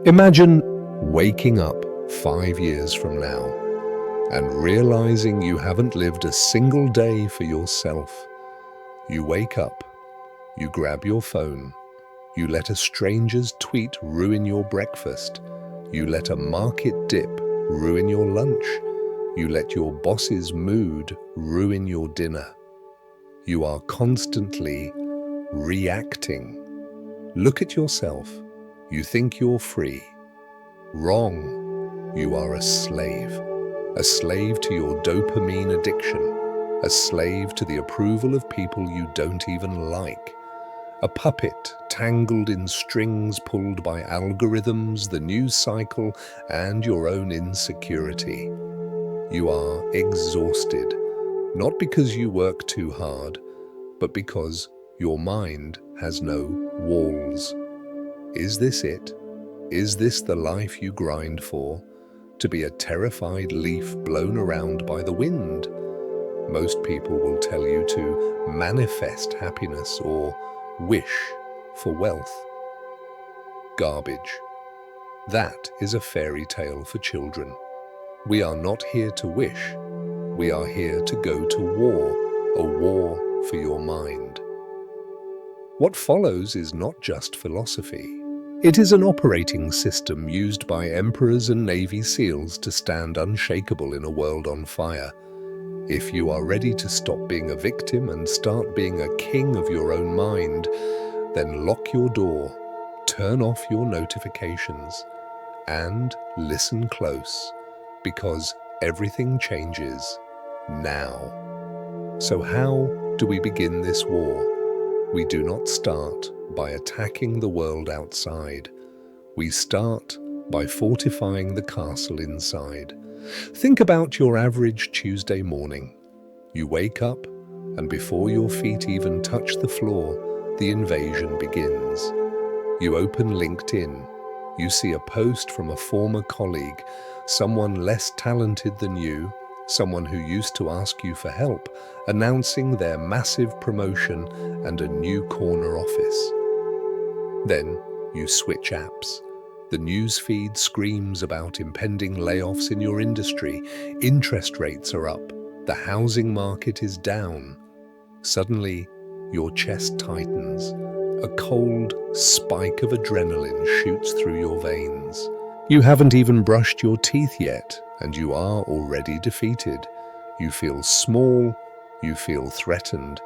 Imagine waking up 5 years from now and realizing you haven't lived a single day for yourself. You wake up, you grab your phone, you let a stranger's tweet ruin your breakfast, you let a market dip ruin your lunch, you let your boss's mood ruin your dinner. You are constantly reacting. Look at yourself. You think you're free. Wrong. You are a slave to your dopamine addiction, a slave to the approval of people you don't even like, a puppet tangled in strings pulled by algorithms, the news cycle, and your own insecurity. You are exhausted, not because you work too hard, but because your mind has no walls. Is this it? Is this the life you grind for? To be a terrified leaf blown around by the wind? Most people will tell you to manifest happiness or wish for wealth. Garbage. That is a fairy tale for children. We are not here to wish. We are here to go to war, a war for your mind. What follows is not just philosophy. It is an operating system used by emperors and Navy SEALs to stand unshakable in a world on fire. If you are ready to stop being a victim and start being a king of your own mind, then lock your door, turn off your notifications, and listen close, because everything changes now. So how do we begin this war? We do not start by attacking the world outside. We start by fortifying the castle inside. Think about your average Tuesday morning. You wake up, and before your feet even touch the floor, the invasion begins. You open LinkedIn. You see a post from a former colleague, someone less talented than you, someone who used to ask you for help, announcing their massive promotion and a new corner office. Then you switch apps. The news feed screams about impending layoffs in your industry. Interest rates are up. The housing market is down. Suddenly, your chest tightens. A cold spike of adrenaline shoots through your veins. You haven't even brushed your teeth yet, and you are already defeated. You feel small, you feel threatened,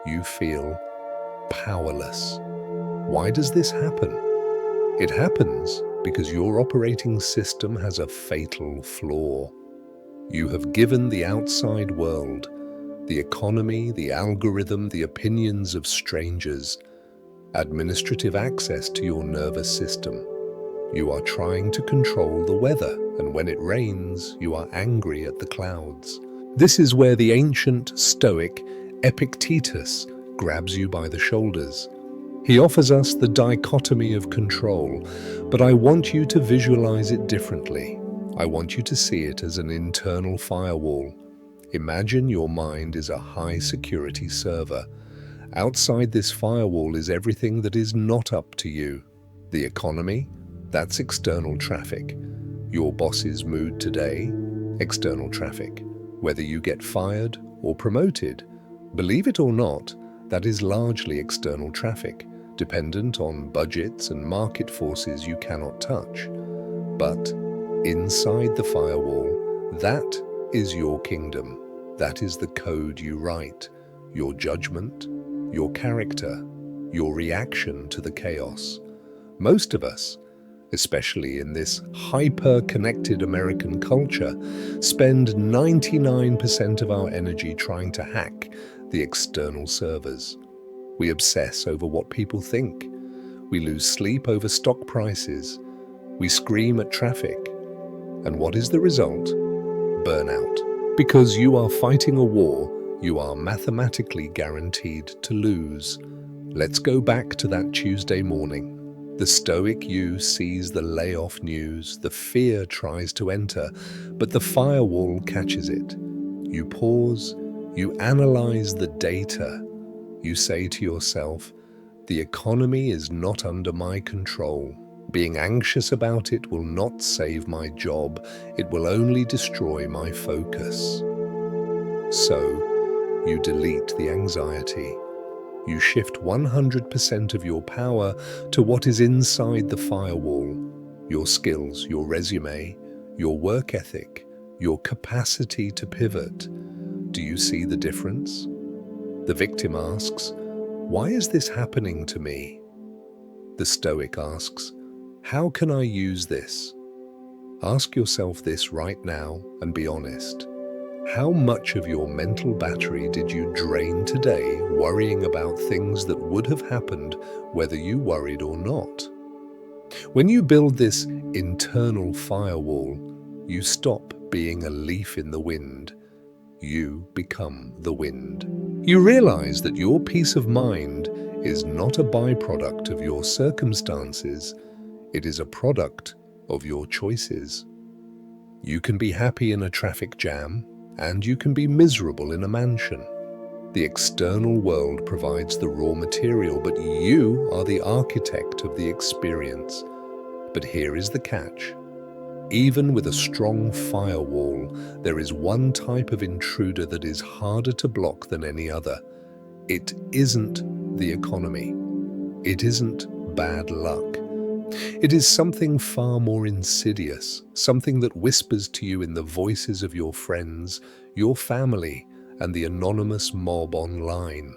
you feel powerless. Why does this happen? It happens because your operating system has a fatal flaw. You have given the outside world, the economy, the algorithm, the opinions of strangers, administrative access to your nervous system. You are trying to control the weather, and when it rains, you are angry at the clouds. This is where the ancient Stoic Epictetus grabs you by the shoulders. He offers us the dichotomy of control, but I want you to visualize it differently. I want you to see it as an internal firewall. Imagine your mind is a high-security server. Outside this firewall is everything that is not up to you. The economy, that's external traffic. Your boss's mood today, external traffic. Whether you get fired or promoted, believe it or not, that is largely external traffic, dependent on budgets and market forces you cannot touch. But inside the firewall, that is your kingdom. That is the code you write, your judgment, your character, your reaction to the chaos. Most of us, especially in this hyper-connected American culture, spend 99% of our energy trying to hack the external servers. We obsess over what people think. We lose sleep over stock prices. We scream at traffic. And what is the result? Burnout. Because you are fighting a war, you are mathematically guaranteed to lose. Let's go back to that Tuesday morning. The Stoic you sees the layoff news, the fear tries to enter, but the firewall catches it. You pause, you analyze the data. You say to yourself, the economy is not under my control. Being anxious about it will not save my job, it will only destroy my focus. So, you delete the anxiety. You shift 100% of your power to what is inside the firewall: your skills, your resume, your work ethic, your capacity to pivot. Do you see the difference? The victim asks, "Why is this happening to me?" The Stoic asks, "How can I use this?" Ask yourself this right now and be honest. How much of your mental battery did you drain today worrying about things that would have happened whether you worried or not? When you build this internal firewall, you stop being a leaf in the wind. You become the wind. You realize that your peace of mind is not a byproduct of your circumstances, it is a product of your choices. You can be happy in a traffic jam, and you can be miserable in a mansion. The external world provides the raw material, but you are the architect of the experience. But here is the catch. Even with a strong firewall, there is one type of intruder that is harder to block than any other. It isn't the economy. It isn't bad luck. It is something far more insidious, something that whispers to you in the voices of your friends, your family, and the anonymous mob online.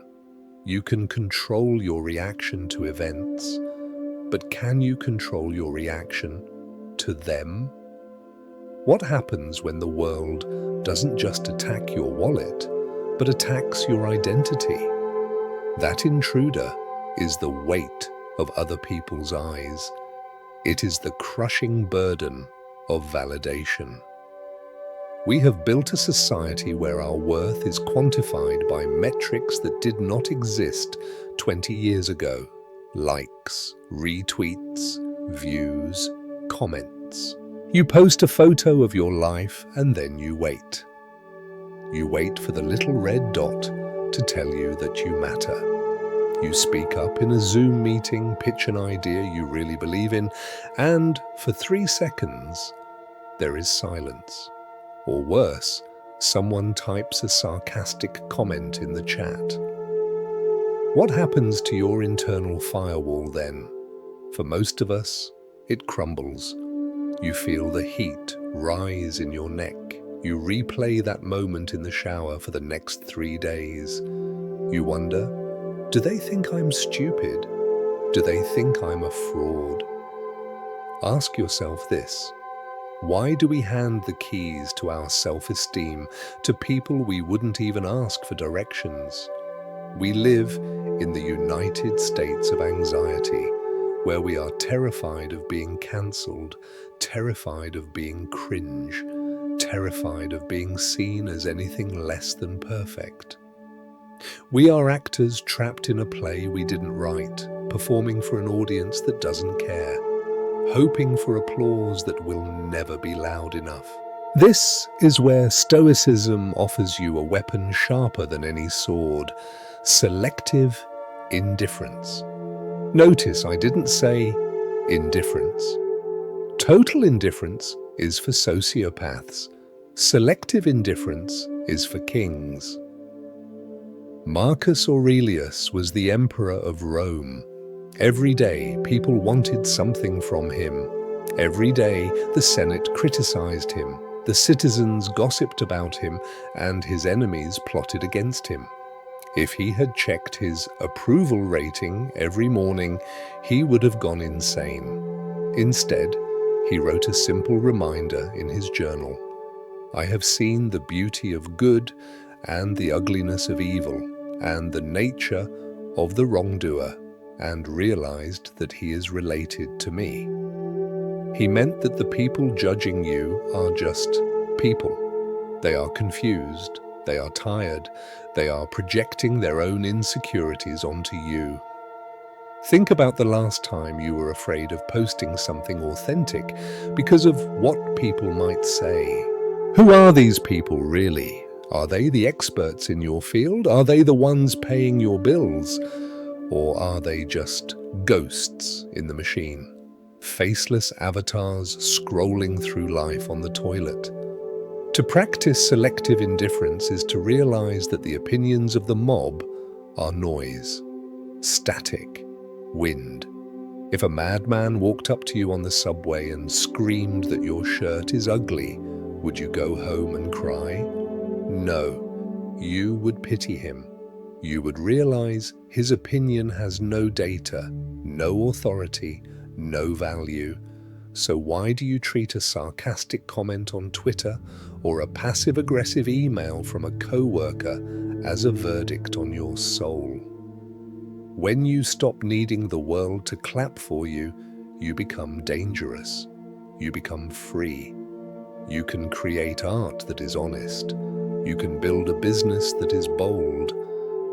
You can control your reaction to events, but can you control your reaction to them? What happens when the world doesn't just attack your wallet, but attacks your identity? That intruder is the weight of other people's eyes. It is the crushing burden of validation. We have built a society where our worth is quantified by metrics that did not exist 20 years ago. Likes, retweets, views, comments. You post a photo of your life and then you wait. You wait for the little red dot to tell you that you matter. You speak up in a Zoom meeting, pitch an idea you really believe in, and for 3 seconds, there is silence. Or worse, someone types a sarcastic comment in the chat. What happens to your internal firewall then? For most of us, it crumbles. You feel the heat rise in your neck. You replay that moment in the shower for the next 3 days. You wonder, do they think I'm stupid? Do they think I'm a fraud? Ask yourself this. Why do we hand the keys to our self-esteem to people we wouldn't even ask for directions? We live in the United States of anxiety, where we are terrified of being cancelled, terrified of being cringe, terrified of being seen as anything less than perfect. We are actors trapped in a play we didn't write, performing for an audience that doesn't care, hoping for applause that will never be loud enough. This is where Stoicism offers you a weapon sharper than any sword: selective indifference. Notice I didn't say indifference. Total indifference is for sociopaths. Selective indifference is for kings. Marcus Aurelius was the emperor of Rome. Every day, people wanted something from him. Every day, the Senate criticized him. The citizens gossiped about him, and his enemies plotted against him. If he had checked his approval rating every morning, he would have gone insane. Instead, he wrote a simple reminder in his journal: "I have seen the beauty of good and the ugliness of evil, and the nature of the wrongdoer, and realized that he is related to me." He meant that the people judging you are just people. They are confused, they are tired, they are projecting their own insecurities onto you. Think about the last time you were afraid of posting something authentic because of what people might say. Who are these people really? Are they the experts in your field? Are they the ones paying your bills? Or are they just ghosts in the machine? faceless avatars scrolling through life on the toilet. To practice selective indifference is to realize that the opinions of the mob are noise, static, wind. If a madman walked up to you on the subway and screamed that your shirt is ugly, would you go home and cry? No, you would pity him. You would realize his opinion has no data, no authority, no value. So why do you treat a sarcastic comment on Twitter or a passive-aggressive email from a coworker as a verdict on your soul? When you stop needing the world to clap for you, you become dangerous. You become free. You can create art that is honest. You can build a business that is bold.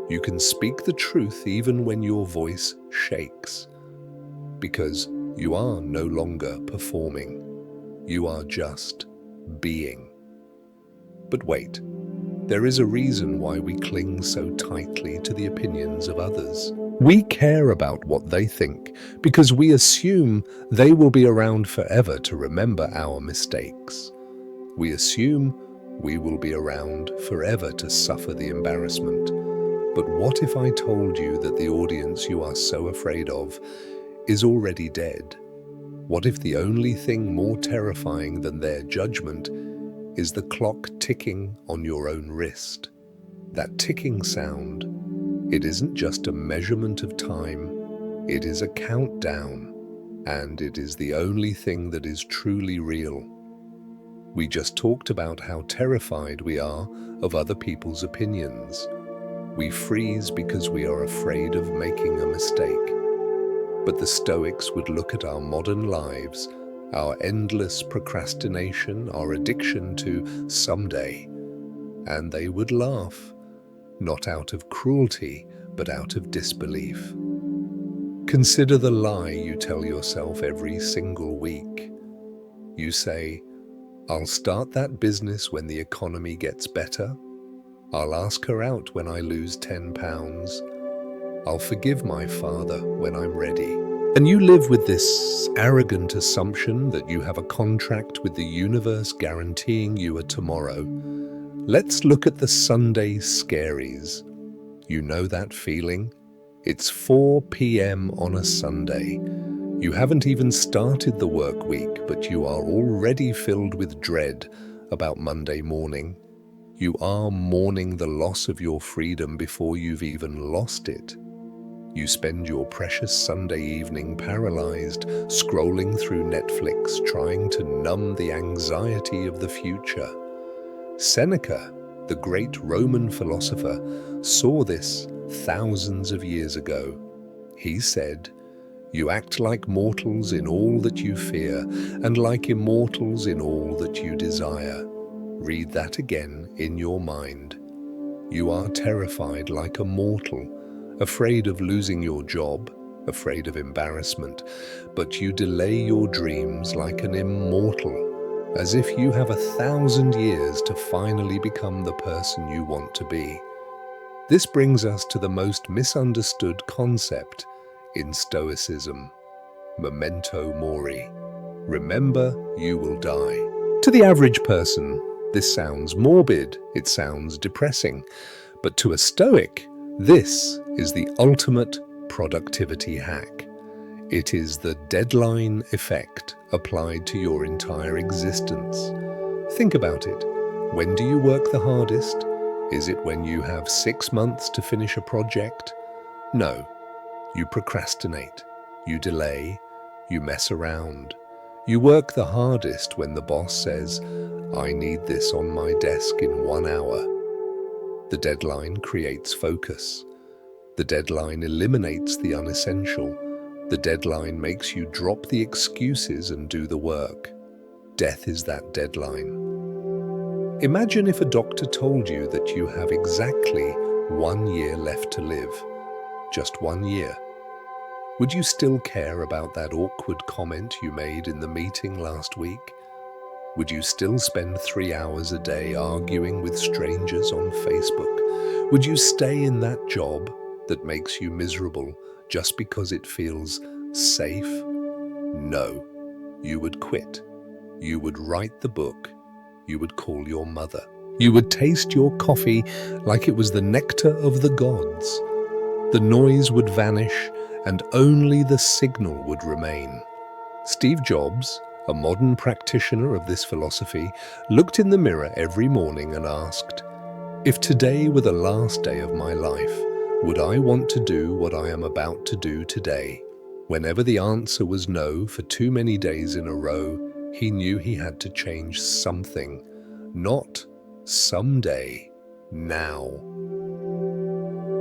You can speak the truth even when your voice shakes. Because you are no longer performing. You are just being. But wait, there is a reason why we cling so tightly to the opinions of others. We care about what they think because we assume they will be around forever to remember our mistakes. We assume we will be around forever to suffer the embarrassment. But what if I told you that the audience you are so afraid of is already dead? What if the only thing more terrifying than their judgment is the clock ticking on your own wrist? That ticking sound, it isn't just a measurement of time, it is a countdown, and it is the only thing that is truly real. We just talked about how terrified we are of other people's opinions. We freeze because we are afraid of making a mistake. But the Stoics would look at our modern lives, our endless procrastination, our addiction to someday, and they would laugh. Not out of cruelty, but out of disbelief. Consider the lie you tell yourself every single week. You say, I'll start that business when the economy gets better. I'll ask her out when I lose 10 pounds. I'll forgive my father when I'm ready. And you live with this arrogant assumption that you have a contract with the universe guaranteeing you a tomorrow. Let's look at the Sunday scaries. You know that feeling? It's 4 p.m. on a Sunday. You haven't even started the work week, but you are already filled with dread about Monday morning. You are mourning the loss of your freedom before you've even lost it. You spend your precious Sunday evening paralyzed, scrolling through Netflix, trying to numb the anxiety of the future. Seneca, the great Roman philosopher, saw this thousands of years ago. He said, "You act like mortals in all that you fear, and like immortals in all that you desire." Read that again in your mind. You are terrified like a mortal, afraid of losing your job, afraid of embarrassment, but you delay your dreams like an immortal, as if you have 1,000 years to finally become the person you want to be. This brings us to the most misunderstood concept in Stoicism, memento mori. Remember, you will die. To the average person, this sounds morbid, it sounds depressing, but to a Stoic, this is the ultimate productivity hack. It is the deadline effect applied to your entire existence. Think about it. When do you work the hardest? Is it when you have 6 months to finish a project? No. You procrastinate, you delay, you mess around. You work the hardest when the boss says, "I need this on my desk in 1 hour." The deadline creates focus. The deadline eliminates the unessential. The deadline makes you drop the excuses and do the work. Death is that deadline. Imagine if a doctor told you that you have exactly 1 year left to live. Just 1 year. Would you still care about that awkward comment you made in the meeting last week? Would you still spend 3 hours a day arguing with strangers on Facebook? Would you stay in that job that makes you miserable just because it feels safe? No. You would quit. You would write the book. You would call your mother. You would taste your coffee like it was the nectar of the gods. The noise would vanish, and only the signal would remain. Steve Jobs, a modern practitioner of this philosophy, looked in the mirror every morning and asked, "If today were the last day of my life, would I want to do what I am about to do today?" Whenever the answer was no for too many days in a row, he knew he had to change something. Not someday, now.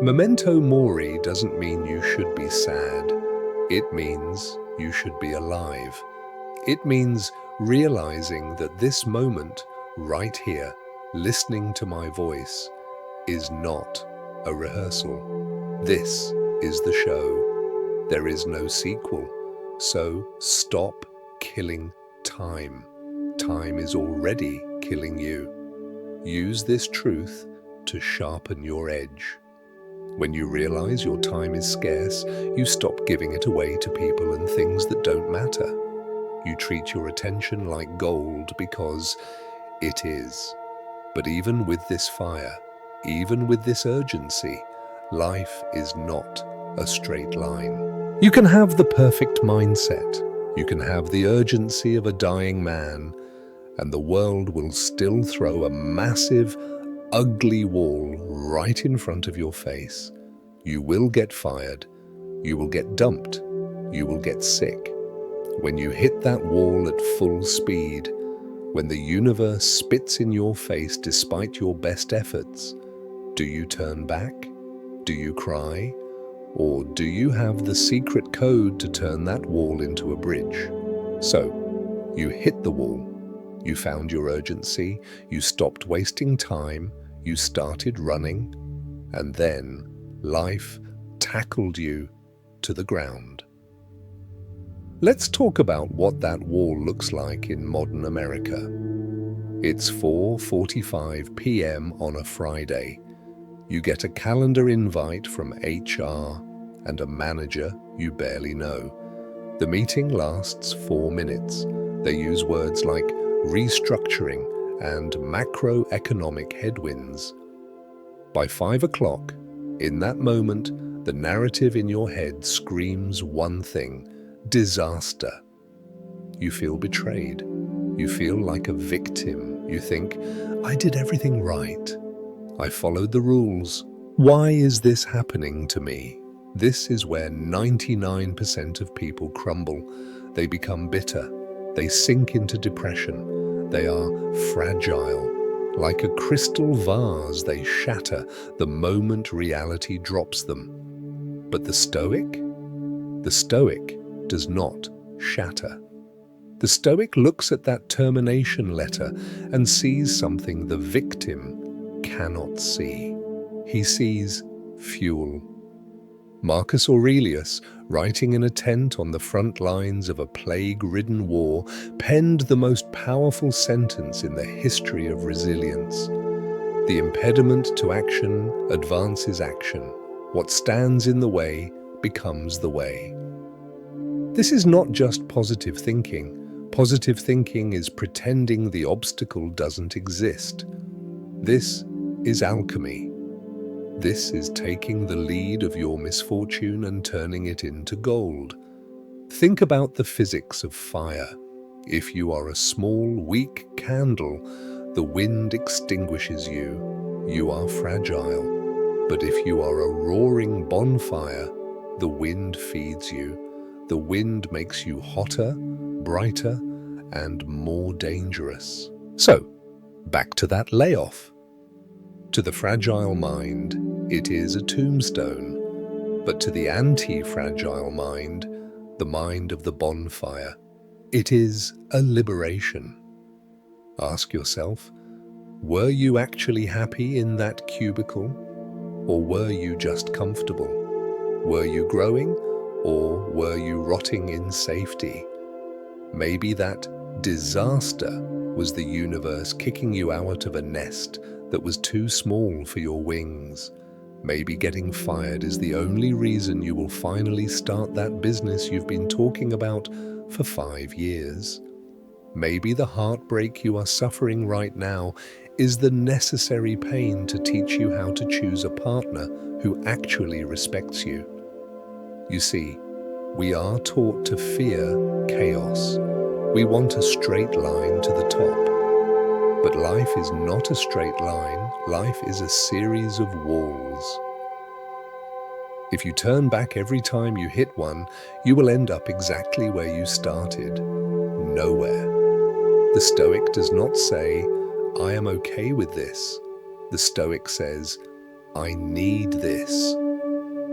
Memento mori doesn't mean you should be sad. It means you should be alive. It means realizing that this moment, right here, listening to my voice, is not a rehearsal. This is the show. There is no sequel. So stop killing time. Time is already killing you. Use this truth to sharpen your edge. When you realize your time is scarce, you stop giving it away to people and things that don't matter. You treat your attention like gold because it is. But even with this fire, even with this urgency, life is not a straight line. You can have the perfect mindset. You can have the urgency of a dying man, and the world will still throw a massive, ugly wall right in front of your face. You will get fired. You will get dumped. You will get sick. When you hit that wall at full speed, when the universe spits in your face despite your best efforts, do you turn back? Do you cry? Or do you have the secret code to turn that wall into a bridge? So, you hit the wall. You found your urgency. You stopped wasting time. You started running. And then life tackled you to the ground. Let's talk about what that wall looks like in modern America. It's 4:45 p.m. on a Friday. You get a calendar invite from HR and a manager you barely know. The meeting lasts 4 minutes. They use words like restructuring and macroeconomic headwinds. By 5 o'clock, in that moment, the narrative in your head screams one thing: disaster. You feel betrayed. You feel like a victim. You think, I did everything right. I followed the rules. Why is this happening to me? This is where 99% of people crumble. They become bitter. They sink into depression. They are fragile. Like a crystal vase, they shatter the moment reality drops them. But the Stoic does not shatter. The Stoic looks at that termination letter and sees something the victim cannot see. He sees fuel. Marcus Aurelius, writing in a tent on the front lines of a plague-ridden war, penned the most powerful sentence in the history of resilience. The impediment to action advances action. What stands in the way becomes the way. This is not just positive thinking. Positive thinking is pretending the obstacle doesn't exist. This is alchemy. This is taking the lead of your misfortune and turning it into gold. Think about the physics of fire. If you are a small, weak candle, the wind extinguishes you. You are fragile. But if you are a roaring bonfire, the wind feeds you. The wind makes you hotter, brighter, and more dangerous. So, back to that layoff. To the fragile mind, it is a tombstone. But to the anti-fragile mind, the mind of the bonfire, it is a liberation. Ask yourself, were you actually happy in that cubicle? Or were you just comfortable? Were you growing? Or were you rotting in safety? Maybe that disaster was the universe kicking you out of a nest that was too small for your wings. Maybe getting fired is the only reason you will finally start that business you've been talking about for 5 years. Maybe the heartbreak you are suffering right now is the necessary pain to teach you how to choose a partner who actually respects you. You see, we are taught to fear chaos. We want a straight line to the top. But life is not a straight line. Life is a series of walls. If you turn back every time you hit one, you will end up exactly where you started. Nowhere. The Stoic does not say, "I am okay with this." The Stoic says, "I need this."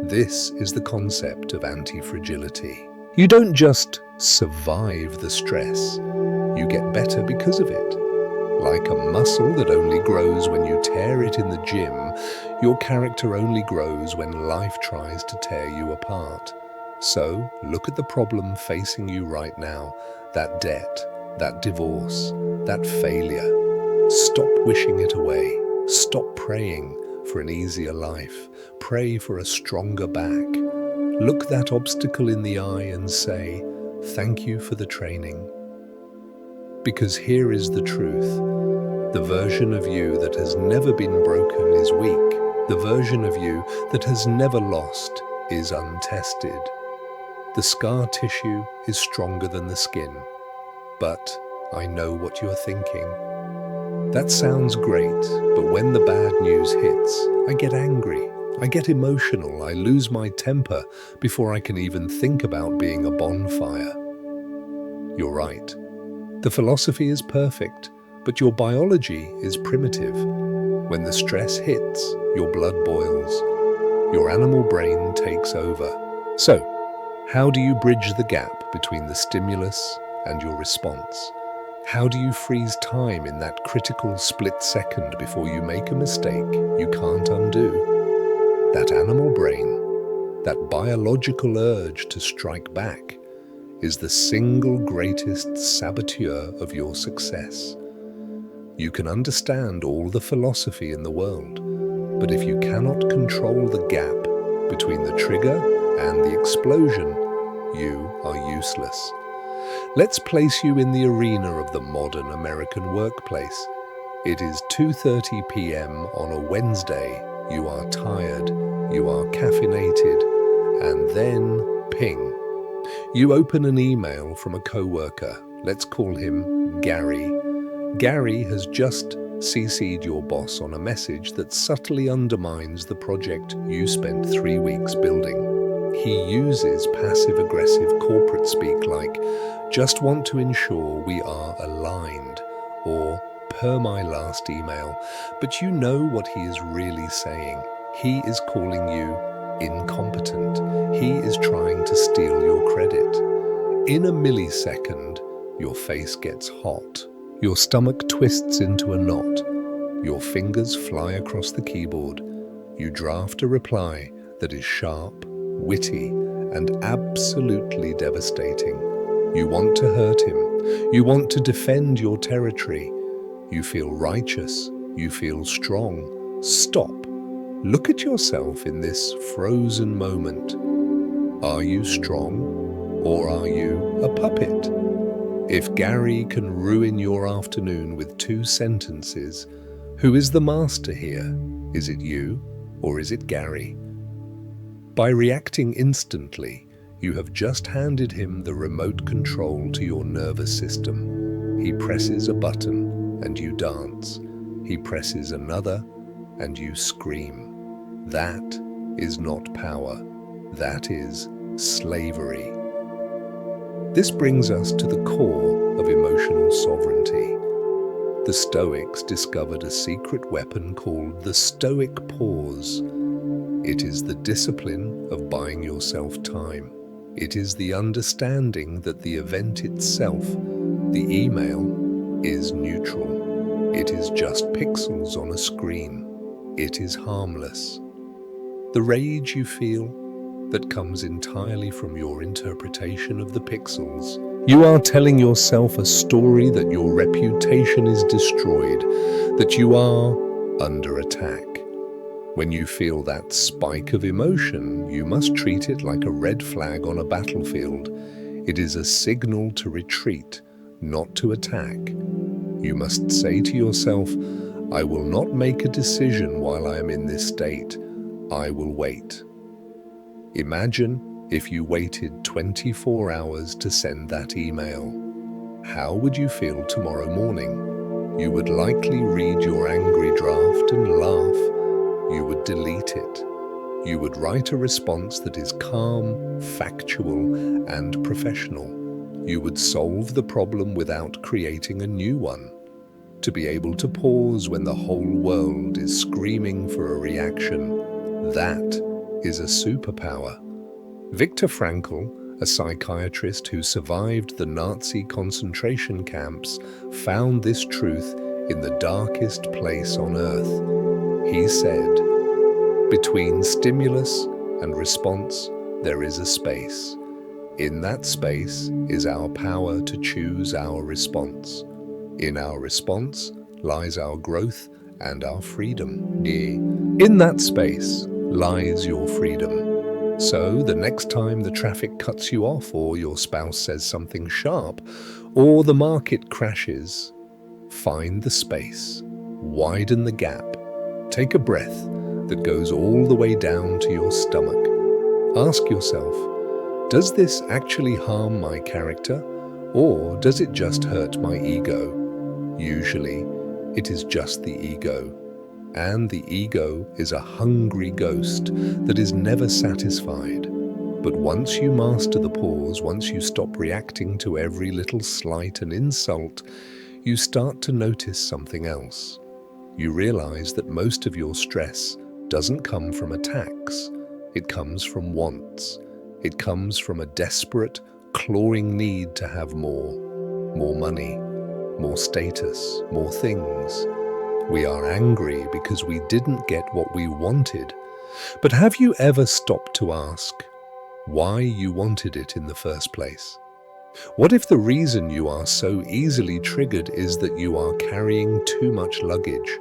This is the concept of anti-fragility. You don't just survive the stress, you get better because of it. Like a muscle that only grows when you tear it in the gym, your character only grows when life tries to tear you apart. So, look at the problem facing you right now, that debt, that divorce, that failure. Stop wishing it away. Stop praying for an easier life. Pray for a stronger back. Look that obstacle in the eye and say, "Thank you for the training." Because here is the truth. The version of you that has never been broken is weak. The version of you that has never lost is untested. The scar tissue is stronger than the skin. But I know what you are thinking. That sounds great, but when the bad news hits, I get angry, I get emotional, I lose my temper before I can even think about being a bonfire. You're right. The philosophy is perfect, but your biology is primitive. When the stress hits, your blood boils. Your animal brain takes over. So, how do you bridge the gap between the stimulus and your response? How do you freeze time in that critical split second before you make a mistake you can't undo? That animal brain, that biological urge to strike back, is the single greatest saboteur of your success. You can understand all the philosophy in the world, but if you cannot control the gap between the trigger and the explosion, you are useless. Let's place you in the arena of the modern American workplace. It is 2:30 p.m. on a Wednesday. You are tired, you are caffeinated, and then ping. You open an email from a coworker. Let's call him Gary. Gary has just CC'd your boss on a message that subtly undermines the project you spent 3 weeks building. He uses passive-aggressive corporate speak like, "Just want to ensure we are aligned," or "per my last email," but you know what he is really saying. He is calling you incompetent. He is trying to steal your credit. In a millisecond, your face gets hot. Your stomach twists into a knot. Your fingers fly across the keyboard. You draft a reply that is sharp, witty, and absolutely devastating. You want to hurt him. You want to defend your territory. You feel righteous. You feel strong. Stop. Look at yourself in this frozen moment. Are you strong, or are you a puppet? If Gary can ruin your afternoon with 2 sentences, who is the master here? Is it you, or is it Gary? By reacting instantly, you have just handed him the remote control to your nervous system. He presses a button, and you dance. He presses another, and you scream. That is not power. That is slavery. This brings us to the core of emotional sovereignty. The Stoics discovered a secret weapon called the Stoic pause. It is the discipline of buying yourself time. It is the understanding that the event itself, the email, is neutral. It is just pixels on a screen. It is harmless. The rage you feel, that comes entirely from your interpretation of the pixels. You are telling yourself a story that your reputation is destroyed, that you are under attack. When you feel that spike of emotion, you must treat it like a red flag on a battlefield. It is a signal to retreat, not to attack. You must say to yourself, I will not make a decision while I am in this state. I will wait. Imagine if you waited 24 hours to send that email. How would you feel tomorrow morning? You would likely read your angry draft and laugh. You would delete it. You would write a response that is calm, factual, and professional. You would solve the problem without creating a new one. To be able to pause when the whole world is screaming for a reaction, that is a superpower. Viktor Frankl, a psychiatrist who survived the Nazi concentration camps, found this truth in the darkest place on earth. He said, between stimulus and response, there is a space. In that space is our power to choose our response. In our response lies our growth and our freedom. In that space lies your freedom. So the next time the traffic cuts you off, or your spouse says something sharp, or the market crashes, find the space, widen the gap, take a breath that goes all the way down to your stomach. Ask yourself, does this actually harm my character, or does it just hurt my ego? Usually, it is just the ego. And the ego is a hungry ghost that is never satisfied. But once you master the pause, once you stop reacting to every little slight and insult, you start to notice something else. You realize that most of your stress doesn't come from attacks. It comes from wants. It comes from a desperate, clawing need to have more. More money, more status, more things. We are angry because we didn't get what we wanted. But have you ever stopped to ask why you wanted it in the first place? What if the reason you are so easily triggered is that you are carrying too much luggage?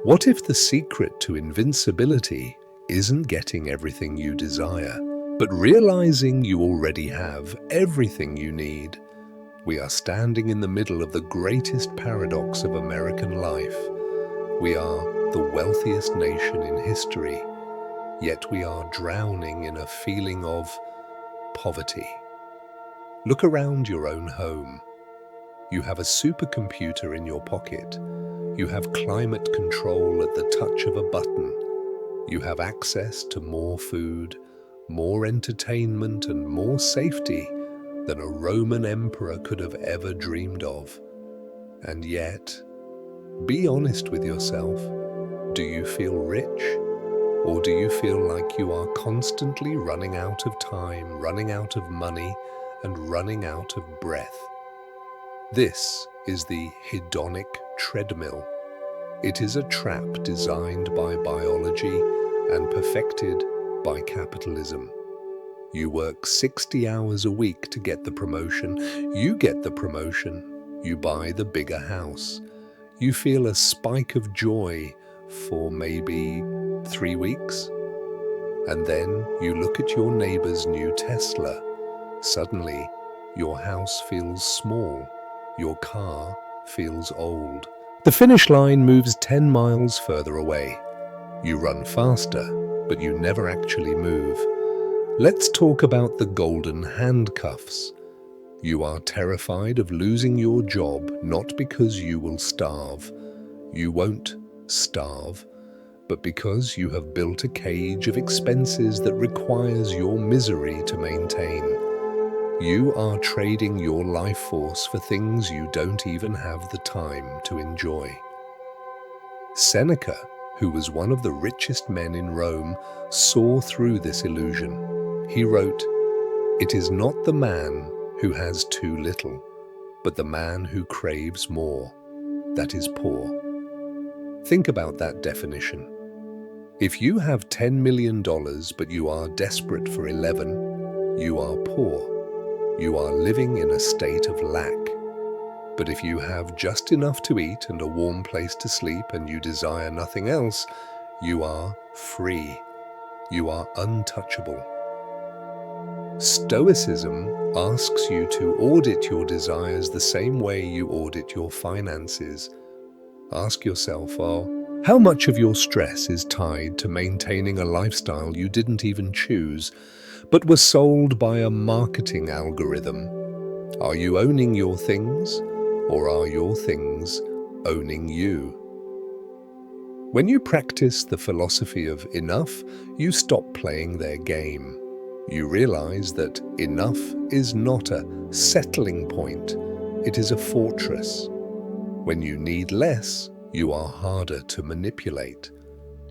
What if the secret to invincibility isn't getting everything you desire, but realizing you already have everything you need? We are standing in the middle of the greatest paradox of American life. We are the wealthiest nation in history, yet we are drowning in a feeling of poverty. Look around your own home. You have a supercomputer in your pocket. You have climate control at the touch of a button. You have access to more food, more entertainment, and more safety than a Roman emperor could have ever dreamed of. And yet, be honest with yourself. Do you feel rich? Or do you feel like you are constantly running out of time, running out of money, and running out of breath? This is the hedonic treadmill. It is a trap designed by biology and perfected by capitalism. You work 60 hours a week to get the promotion. You get the promotion. You buy the bigger house. You feel a spike of joy for maybe 3 weeks. And then you look at your neighbor's new Tesla. Suddenly, your house feels small. Your car feels old. The finish line moves 10 miles further away. You run faster, but you never actually move. Let's talk about the golden handcuffs. You are terrified of losing your job, not because you will starve. You won't starve, but because you have built a cage of expenses that requires your misery to maintain. You are trading your life force for things you don't even have the time to enjoy. Seneca, who was one of the richest men in Rome, saw through this illusion. He wrote, "It is not the man who has too little, but the man who craves more, that is poor." Think about that definition. If you have $10 million but you are desperate for 11, you are poor. You are living in a state of lack. But if you have just enough to eat and a warm place to sleep and you desire nothing else, You are free. You are untouchable. Stoicism asks you to audit your desires the same way you audit your finances. Ask yourself, how much of your stress is tied to maintaining a lifestyle you didn't even choose, but was sold by a marketing algorithm? Are you owning your things, or are your things owning you? When you practice the philosophy of enough, you stop playing their game. You realize that enough is not a settling point, it is a fortress. When you need less, you are harder to manipulate.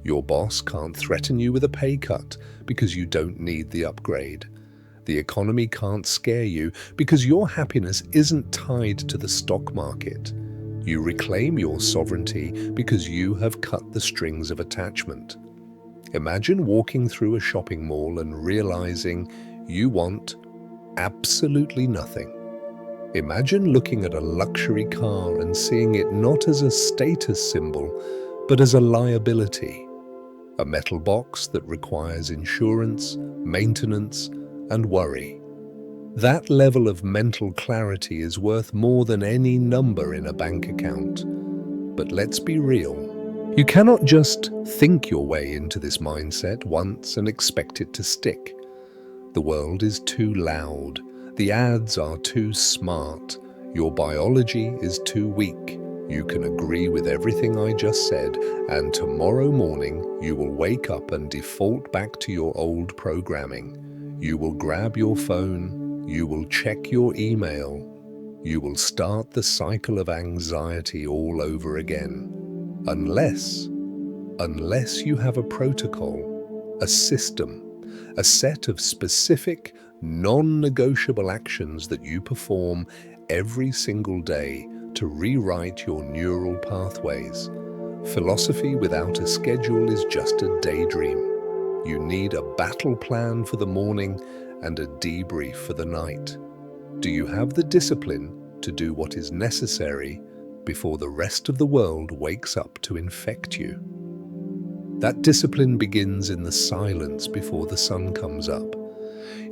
Your boss can't threaten you with a pay cut because you don't need the upgrade. The economy can't scare you because your happiness isn't tied to the stock market. You reclaim your sovereignty because you have cut the strings of attachment. Imagine walking through a shopping mall and realizing you want absolutely nothing. Imagine looking at a luxury car and seeing it not as a status symbol, but as a liability. A metal box that requires insurance, maintenance, and worry. That level of mental clarity is worth more than any number in a bank account. But let's be real. You cannot just think your way into this mindset once and expect it to stick. The world is too loud. The ads are too smart. Your biology is too weak. You can agree with everything I just said, and tomorrow morning you will wake up and default back to your old programming. You will grab your phone. You will check your email. You will start the cycle of anxiety all over again. Unless you have a protocol, a system, a set of specific, non-negotiable actions that you perform every single day to rewrite your neural pathways. Philosophy without a schedule is just a daydream. You need a battle plan for the morning and a debrief for the night. Do you have the discipline to do what is necessary before the rest of the world wakes up to infect you? That discipline begins in the silence before the sun comes up.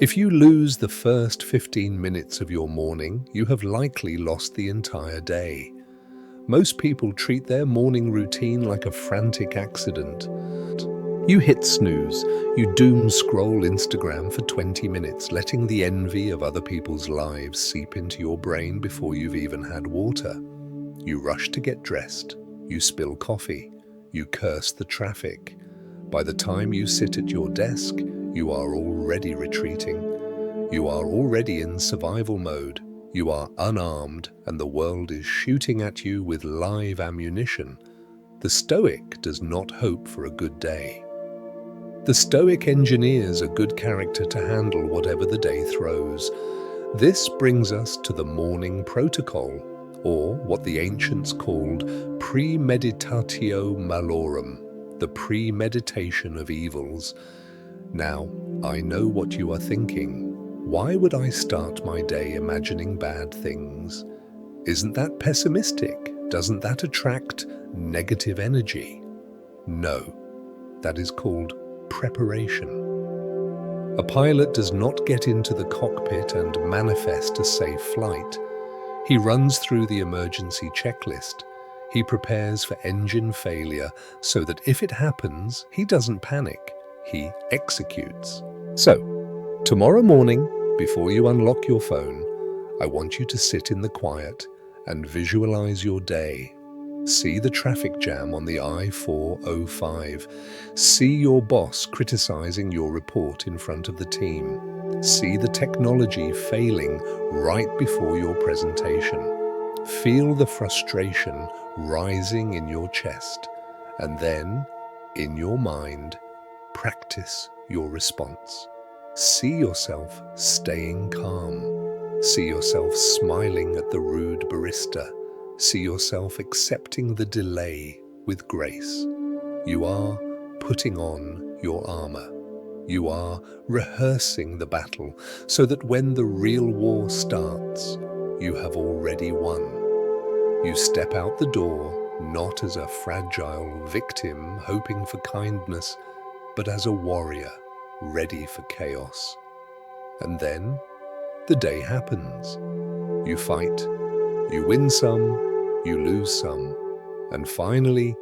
If you lose the first 15 minutes of your morning, you have likely lost the entire day. Most people treat their morning routine like a frantic accident. You hit snooze, you doom scroll Instagram for 20 minutes, letting the envy of other people's lives seep into your brain before you've even had water. You rush to get dressed, you spill coffee, you curse the traffic. By the time you sit at your desk, you are already retreating. You are already in survival mode. You are unarmed and the world is shooting at you with live ammunition. The Stoic does not hope for a good day. The Stoic engineers a good character to handle whatever the day throws. This brings us to the morning protocol, or what the ancients called premeditatio malorum, the premeditation of evils. Now, I know what you are thinking. Why would I start my day imagining bad things? Isn't that pessimistic? Doesn't that attract negative energy? No, that is called preparation. A pilot does not get into the cockpit and manifest a safe flight. He runs through the emergency checklist. He prepares for engine failure so that if it happens, he doesn't panic. He executes. So, tomorrow morning, before you unlock your phone, I want you to sit in the quiet and visualize your day. See the traffic jam on the I-405. See your boss criticizing your report in front of the team. See the technology failing right before your presentation. Feel the frustration rising in your chest. And then, in your mind, practice your response. See yourself staying calm. See yourself smiling at the rude barista. See yourself accepting the delay with grace. You are putting on your armor. You are rehearsing the battle so that when the real war starts, you have already won. You step out the door not as a fragile victim hoping for kindness, but as a warrior ready for chaos. And then the day happens. You fight, you win some, you lose some, and finally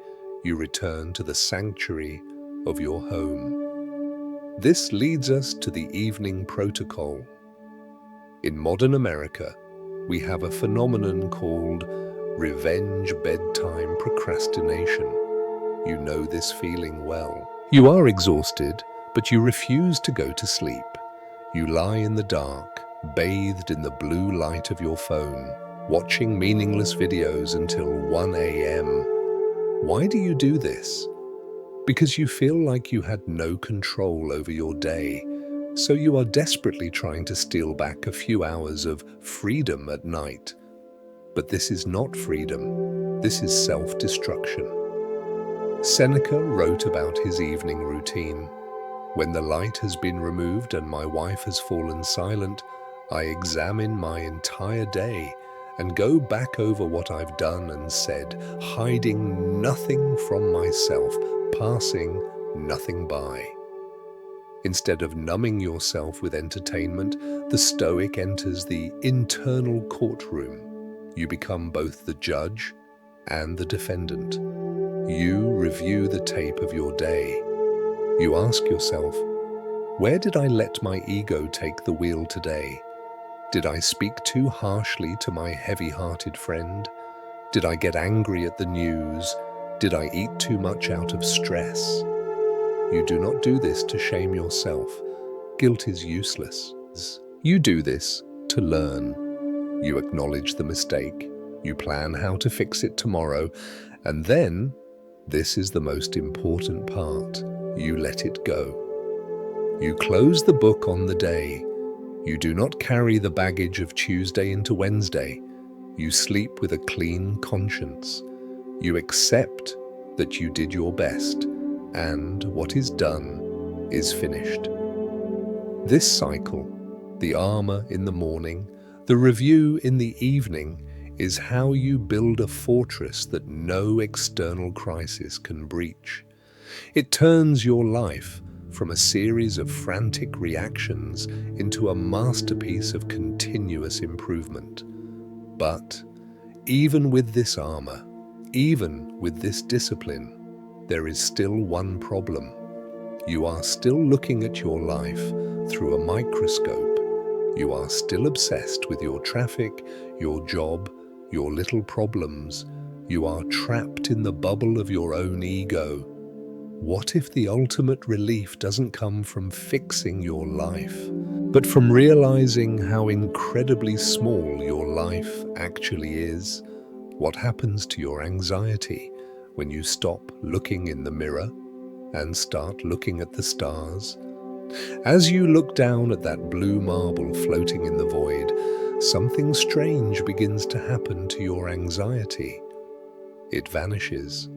you return to the sanctuary of your home. This leads us to the evening protocol. In modern America, we have a phenomenon called revenge bedtime procrastination. You know this feeling well. You are exhausted, but you refuse to go to sleep. You lie in the dark, bathed in the blue light of your phone, watching meaningless videos until 1 a.m. Why do you do this? Because you feel like you had no control over your day, so you are desperately trying to steal back a few hours of freedom at night. But this is not freedom. This is self-destruction. Seneca wrote about his evening routine. When the light has been removed and my wife has fallen silent, I examine my entire day and go back over what I've done and said, hiding nothing from myself, passing nothing by. Instead of numbing yourself with entertainment, the Stoic enters the internal courtroom. You become both the judge and the defendant. You review the tape of your day. You ask yourself, where did I let my ego take the wheel today? Did I speak too harshly to my heavy-hearted friend? Did I get angry at the news? Did I eat too much out of stress? You do not do this to shame yourself. Guilt is useless. You do this to learn. You acknowledge the mistake. You plan how to fix it tomorrow. And then, this is the most important part, you let it go. You close the book on the day. You do not carry the baggage of Tuesday into Wednesday. You sleep with a clean conscience. You accept that you did your best, and what is done is finished. This cycle, the armor in the morning, the review in the evening, is how you build a fortress that no external crisis can breach. It turns your life from a series of frantic reactions into a masterpiece of continuous improvement. But even with this armor, even with this discipline, there is still one problem. You are still looking at your life through a microscope. You are still obsessed with your traffic, your job, your little problems. You are trapped in the bubble of your own ego. What if the ultimate relief doesn't come from fixing your life, but from realizing how incredibly small your life actually is? What happens to your anxiety when you stop looking in the mirror and start looking at the stars? As you look down at that blue marble floating in the void, something strange begins to happen to your anxiety. It vanishes.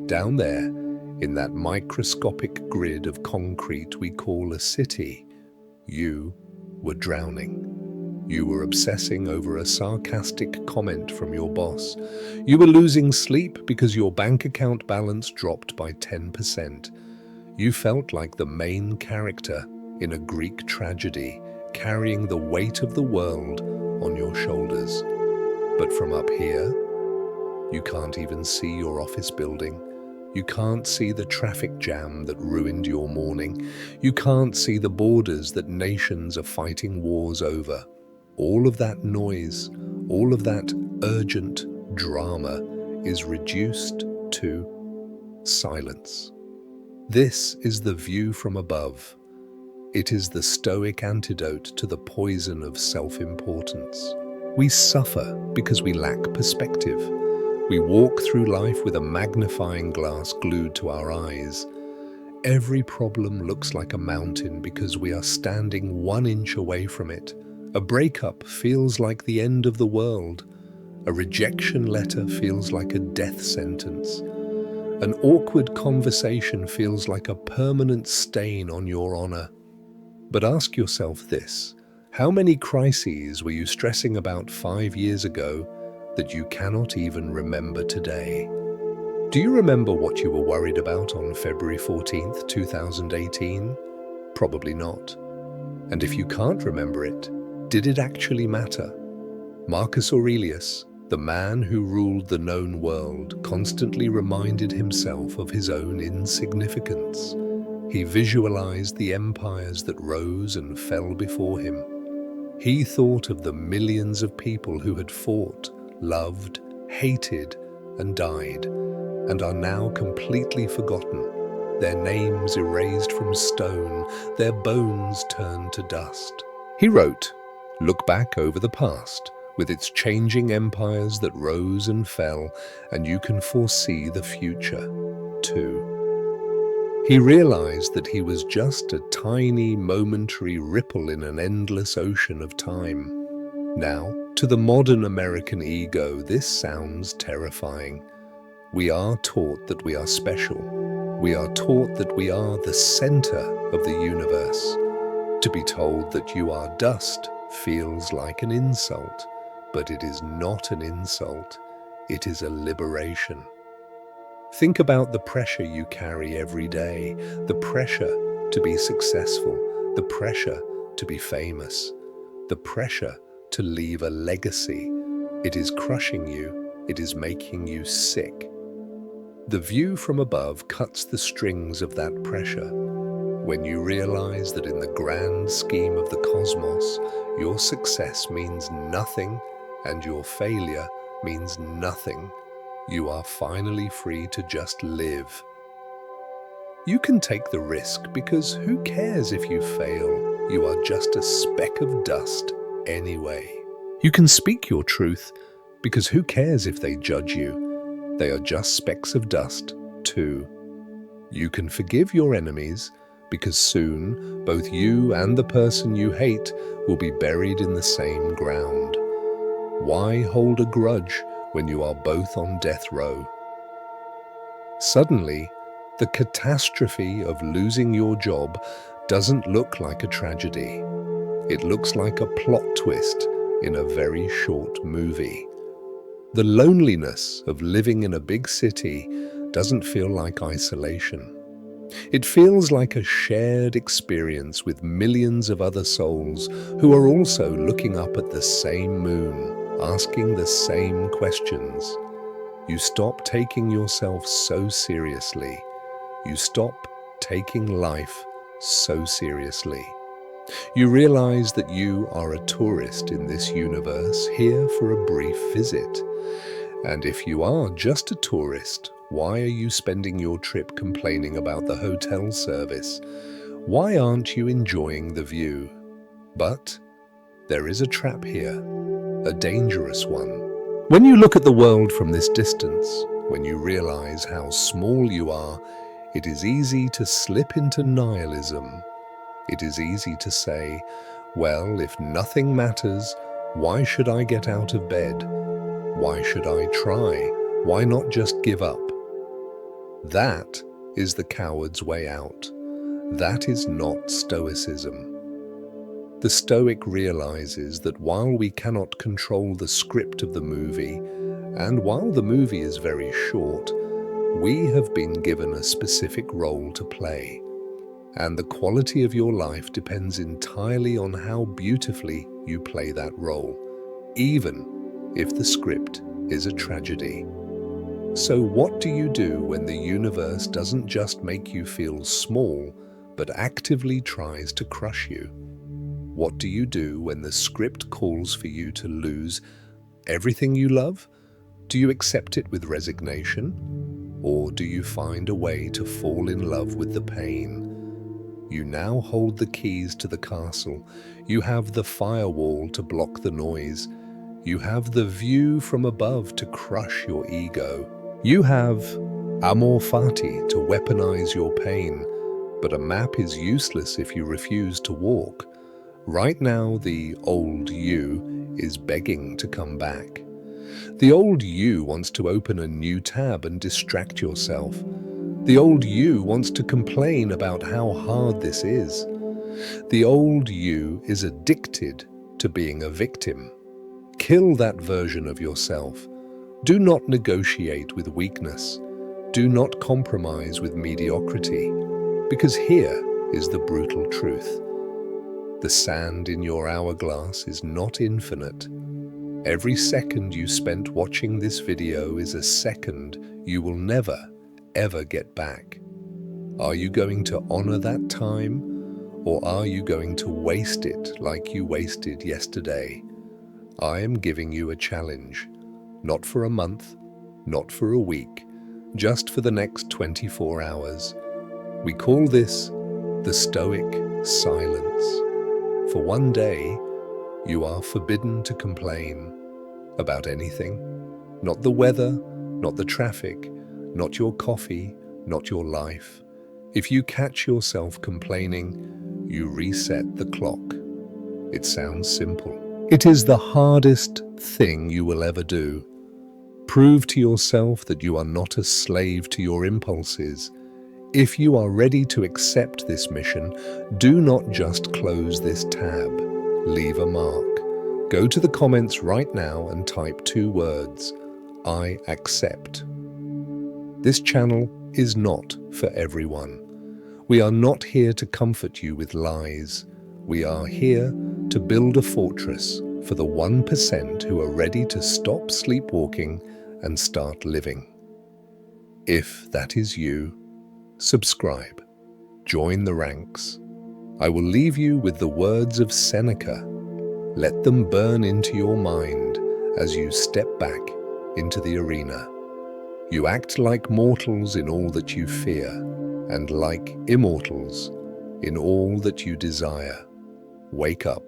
Down there, in that microscopic grid of concrete we call a city, you were drowning. You were obsessing over a sarcastic comment from your boss. You were losing sleep because your bank account balance dropped by 10%. You felt like the main character in a Greek tragedy, carrying the weight of the world on your shoulders. But from up here, you can't even see your office building. You can't see the traffic jam that ruined your morning. You can't see the borders that nations are fighting wars over. All of that noise, all of that urgent drama is reduced to silence. This is the view from above. It is the Stoic antidote to the poison of self-importance. We suffer because we lack perspective. We walk through life with a magnifying glass glued to our eyes. Every problem looks like a mountain because we are standing 1 inch away from it. A breakup feels like the end of the world. A rejection letter feels like a death sentence. An awkward conversation feels like a permanent stain on your honor. But ask yourself this: how many crises were you stressing about 5 years ago that you cannot even remember today? Do you remember what you were worried about on February 14th, 2018? Probably not. And if you can't remember it, did it actually matter? Marcus Aurelius, the man who ruled the known world, constantly reminded himself of his own insignificance. He visualized the empires that rose and fell before him. He thought of the millions of people who had fought, loved, hated, and died, and are now completely forgotten, their names erased from stone, their bones turned to dust. He wrote, "Look back over the past, with its changing empires that rose and fell, and you can foresee the future, too." He realized that he was just a tiny, momentary ripple in an endless ocean of time. Now, to the modern American ego, this sounds terrifying. We are taught that we are special. We are taught that we are the center of the universe. To be told that you are dust feels like an insult, but it is not an insult. It is a liberation. Think about the pressure you carry every day, the pressure to be successful, the pressure to be famous, the pressure to leave a legacy. It is crushing you. It is making you sick. The view from above cuts the strings of that pressure. When you realize that in the grand scheme of the cosmos, your success means nothing and your failure means nothing, you are finally free to just live. You can take the risk because who cares if you fail? You are just a speck of dust anyway. You can speak your truth because who cares if they judge you? They are just specks of dust, too. You can forgive your enemies because soon both you and the person you hate will be buried in the same ground. Why hold a grudge when you are both on death row? Suddenly, the catastrophe of losing your job doesn't look like a tragedy. It looks like a plot twist in a very short movie. The loneliness of living in a big city doesn't feel like isolation. It feels like a shared experience with millions of other souls who are also looking up at the same moon, asking the same questions. You stop taking yourself so seriously. You stop taking life so seriously. You realize that you are a tourist in this universe, here for a brief visit. And if you are just a tourist, why are you spending your trip complaining about the hotel service? Why aren't you enjoying the view? But there is a trap here, a dangerous one. When you look at the world from this distance, when you realize how small you are, it is easy to slip into nihilism. It is easy to say, well, if nothing matters, why should I get out of bed? Why should I try? Why not just give up? That is the coward's way out. That is not Stoicism. The Stoic realizes that while we cannot control the script of the movie, and while the movie is very short, we have been given a specific role to play. And the quality of your life depends entirely on how beautifully you play that role, even if the script is a tragedy. So what do you do when the universe doesn't just make you feel small, but actively tries to crush you? What do you do when the script calls for you to lose everything you love? Do you accept it with resignation? Or do you find a way to fall in love with the pain? You now hold the keys to the castle. You have the firewall to block the noise. You have the view from above to crush your ego. You have amor fati to weaponize your pain, but a map is useless if you refuse to walk. Right now, the old you is begging to come back. The old you wants to open a new tab and distract yourself. The old you wants to complain about how hard this is. The old you is addicted to being a victim. Kill that version of yourself. Do not negotiate with weakness. Do not compromise with mediocrity, because here is the brutal truth. The sand in your hourglass is not infinite. Every second you spent watching this video is a second you will never, ever get back. Are you going to honor that time, or are you going to waste it like you wasted yesterday? I am giving you a challenge, not for a month, not for a week, just for the next 24 hours. We call this the Stoic silence. For one day, you are forbidden to complain about anything. Not the weather, not the traffic, not your coffee, not your life. If you catch yourself complaining, you reset the clock. It sounds simple. It is the hardest thing you will ever do. Prove to yourself that you are not a slave to your impulses. If you are ready to accept this mission, do not just close this tab. Leave a mark. Go to the comments right now and type 2 words, I accept. This channel is not for everyone. We are not here to comfort you with lies. We are here to build a fortress for the 1% who are ready to stop sleepwalking and start living. If that is you, subscribe, join the ranks. I will leave you with the words of Seneca. Let them burn into your mind as you step back into the arena. You act like mortals in all that you fear, and like immortals in all that you desire. Wake up.